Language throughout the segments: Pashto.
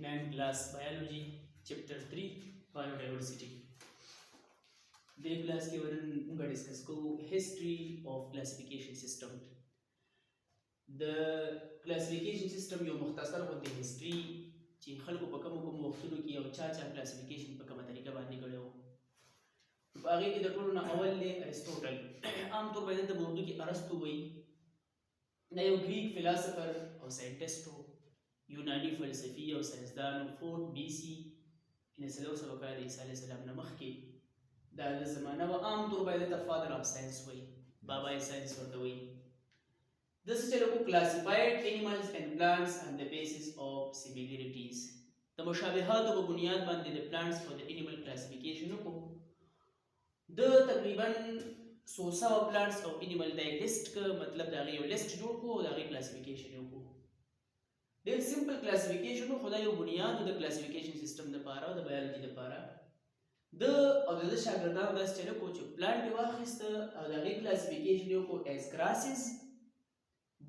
9th class biology chapter 3 biodiversity. دې کلاس کې ورن موږ ډیسکس کوو history of classification system. د classification system یو مختصر غونډه history چې خلکو په کوم وختونو کې یو چا classification په کومه طریقه باندې کړو. په هغه کې د ټولو نه اول دی ارسطوټل. عام طور باندې د موضوع کې ارسطو وایي. دا یو ګریک فلسفر او ساينټیسټ و. یوناني فلسفي او ساينسدان 4 BC ان څلور سوه کاله د عیسی علیه السلام نه مخکې دا د زمانه و عام طور باندې د فادر اف ساينس وایي، بابای ساينس ورته وایي. داسې چې لکه classified animals and plants on the basis of similarities. د مشابهاتو په بنیاد باندې د plants او د animal classification وکړو. د تقریبا 100 plants او animal د لیست ک مطلب دا یو لیست جوړ کړو او دا غي classification وکړو. ډېر سمپل classification خو دا یو بنیاد د classification system لپاره او د biology لپاره. د او د شاګردانو داسې چلو کو چې پلانټ واخیسته او د غي classification وکړو as grasses,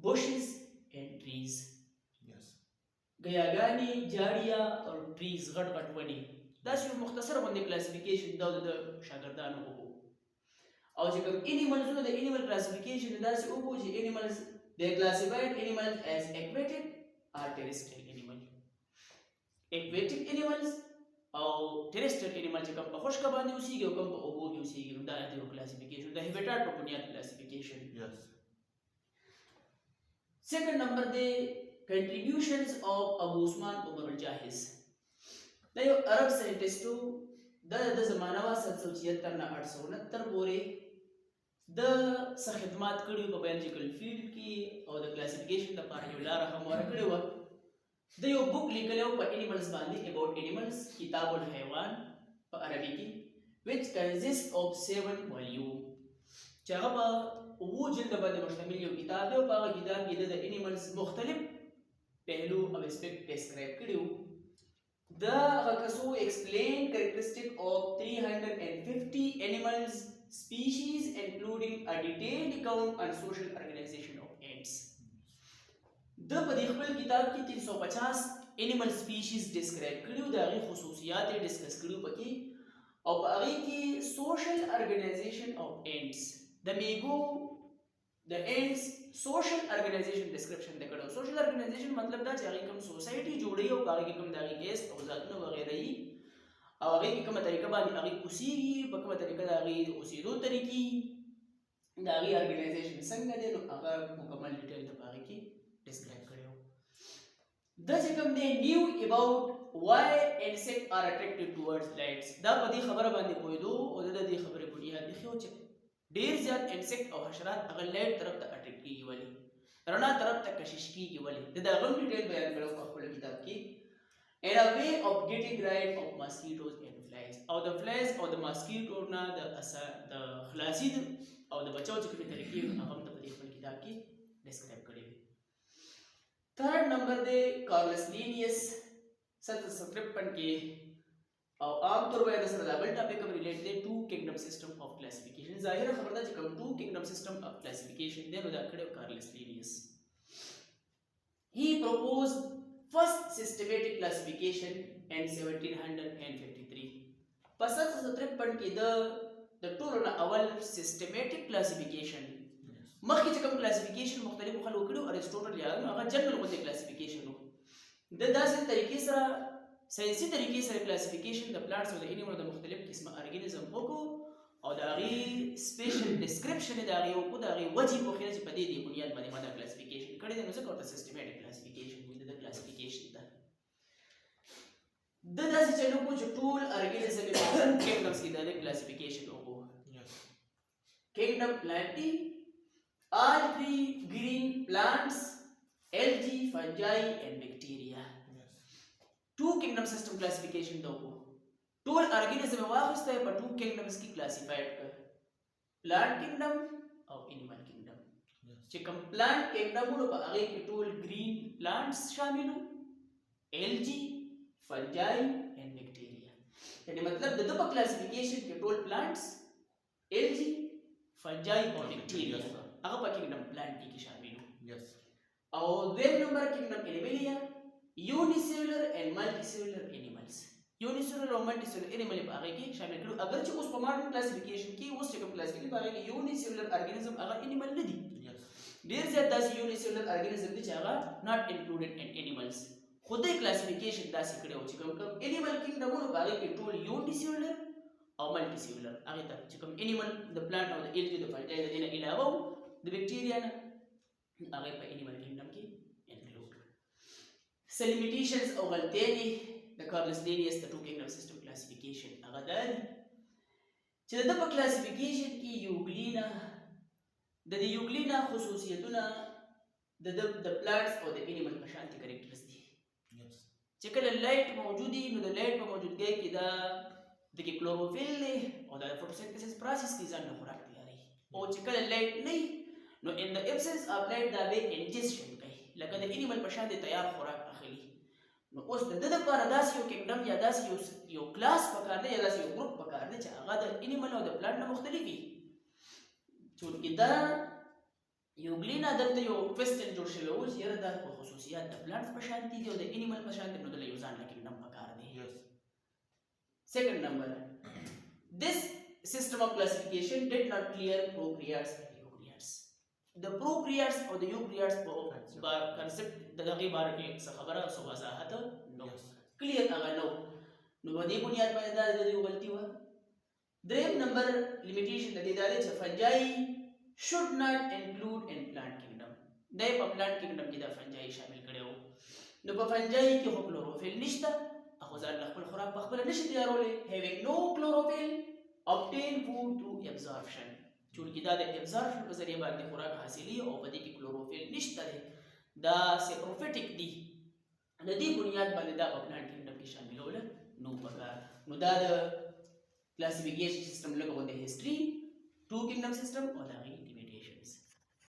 bushes and trees. Yes. ګیاګانی، جاړیا او trees غټ غټ ونی. دا یو مختصر باندې classification دا د شاګردانو وکړو. او چې کوم animals نو د animal classification داسې وکړو چې animals they classified animals as aquatic or terrestrial animal. Aquatic animals او terrestrial animal چې کوم په خشکه باندې اوسېږي او کوم په اوبو کې اوسېږي نو دا د classification د habitat په بنیاد classification. Yes. Second number the contributions of Abu Usman Umar al-Jahiz. دا یو عرب ساينټیسټ و. د زمانه وا 776 نه 869 پورې د څه خدمات کړي په بایولوژیکل فیلډ کې او د کلاسیفیکیشن لپاره یو لار همواره کړې وه. د یو بوک لیکلی و په انیملز باندې about animals کتاب الحیوان په عربي کې which consists of 7 volume چې هغه په 9 جلد باندې مشتمل یو کتاب دی او په هغه کتاب کې د انیملز مختلف پهلو او اسپیکټ ډسکرایب کړي وو. The Hakasu explained characteristic of 350 animals species including a detailed account on social organization of ants. د په دې خپل کتاب کې 350 animal species describe کړیو، د هغې خصوصیات یې ډسکس کړیو پکې او په هغې کې social organization of ants د میږو د ants social organization description د کړو. social organization مطلب دا چې هغې کوم سوسایټي جوړوي او په هغې کې کوم د هغې ګیسټ او ذاتونه وغیره یي او هغې کې کومه طریقه باندې هغې اوسېږي، په کومه طریقه د هغې د اوسېدو طریقې د هغې ارګنایزیشن څنګه دی نو هغه مکمل ډیټیل ته په هغې کې ډسکرایب کړی و. دا چې کوم دی نیو اباؤټ why insects are attracted towards lights. دا په دې خبره باندې پوهېدو او د دې خبرې بنیاد ایښی و چې ډېر زیات انسیکټ او حشرات هغه لایټ طرف ته اټریکټ کېږي ولې، رڼا طرف ته کشش کېږي ولې. د هغه هم ډیټیل بیان کړی په خپل کتاب کې. and a way of getting rid of mosquitoes and flies. او د flies او د mosquito نه د خلاصي او د بچاو چې کومې طریقې هغه هم د په دې خپل کتاب کې ډسکرایب کړی وي. تھرډ نمبر دی کارلس لینیس 753 کې او عام طور باندې سره دا بل ټاپک هم ریلیټ دی ټو کینګډم سیسټم اف کلاسیفیکیشن. ظاهره خبر ده چې کوم ټو کینګډم سیسټم اف کلاسیفیکیشن دی نو دا کړی کارلس لینیس. he proposed first systematic classification in 1753. په 753 کې د ټولو نه اول systematic classification مخکې چې کوم کلاسیفیکیشن مختلفو خلکو کړي و ارسطوټل یا نو هغه جنرال غوندې کلاسیفیکیشن و. د داسې طریقې سره ساینسي طریقې سره کلاسیفیکیشن د پلانټس او د انیملو د مختلف قسمه ارګانیزم وکړو او د هغې سپیشل ډسکرپشن یې د هغې وکړو، د هغې وجې پوښتنه چې په دې بنیاد باندې ما دا کلاسیفیکیشن کړی دی نو ځکه ورته سیسټمیټک کلاسیفیکیشن وایي. د کلاسیفیکیشن ته د داسې چلو کو چې ټول ارګانیزم یې په کینګډمز کې د هغې کلاسیفیکیشن وکړو. کینګډم پلانټي all three green plants, algae, fungi and bacteria. Yes. Two kingdom system classification دا وکړو. ټول ارګانیزم یې واخیسته په ټو کینګډمز کې کلاسیفاید کړ، پلانټ کینګډم او انیمل کینګډم. چې کوم پلانټ کینګډم وو په هغې کې ټول ګرین پلانټس شامل وو، algae, fungi and bacteria. یعنې مطلب د ده په کلاسیفیکیشن کې ټول پلانټس، algae, fungi او bacteria هغه په کینګډم پلانټي کې شامل وو. او دویم نمبر کینګډم انیملیا unicellular and multicellular animals. unicellular او multicellular animal په هغه کې شامل کړو. اگر چې اوس په ماډرن کلاسیفیکیشن کې اوس چې کوم کلاسیفیکیشن په هغه کې unicellular organism هغه animal نه دي. ډیر زیات داسې unicellular organism دي چې هغه not included in animals. خو دې کلاسیفیکیشن داسې کړی و چې کوم animal کینګډمونو په هغه کې ټول unicellular او multicellular هغه ته چې کوم animal د plant او د algae د fungi د دینه علاوه د بکټیریا نه هغه په animal kingdom کې include. limitations او غلطیانې د کارلس لینیس د ټو کینګډم سیستم کلاسیفیکیشن هغه دا دي چې د په کلاسیفیکیشن کې یوګلینا د دې یوګلینا خصوصیتونه د پلانټس او د انیمل په شانتي کریکټرز دي. چې کله لایټ موجود وي نو د لایټ په موجودګۍ کې دا د کلوروفیل او د فوټوسنتھسس پروسس کې ځان نه خوراک تیاري او چې کله لایټ نه نو ان د ابسنس اف لایټ دا به انجسشن کوي لکه د انیمل په شان د تیار خوراک اخلي. نو اوس د دې لپاره داسې یو کینګډم یا داسې یو کلاس پکار دی یا داسې یو ګروپ پکار دی چې هغه د انیمل او د پلانټ نه مختلف وي. چونکې دا یوګلینا دلته یو کوېسچن جوړ شوی و چې یاره دا خصوصیات د پلانټس په شان دي او د انیمل په شان دي نو دله یو ځان له کینګډم پکار دی. Second number, this system of classification did not clear prokaryotes and eukaryotes. The prokaryotes or the eukaryotes concept د دغه باره کې څه خبره څه وضاحت نو کلیر هغه نو په دې بنیاد باندې دا د یو غلطي وه. دریم نمبر لیمیټیشن د دې دا دی چې فنجای should not include in plant kingdom. دا په پلانټ کینګډم کې دا فنجای شامل کړی و. نو په فنجای کې خو کلوروفیل نشته اخو ځان له خپل خوراک په خپله نشي تیارولی. having no chlorophyll obtain food through absorption. چونکې دا د absorption په ذریعه باندې خوراک حاصلي او په دې کې کلوروفیل نشته دی دا سپروفیټک دي. د دې بنیاد باندې دا په پلانټ کینګډم کې شاملول نو پکار. نو دا د کلاسیفیکیشن سیستم لکه د هیسټري ټو کینګډم سیستم او د هغې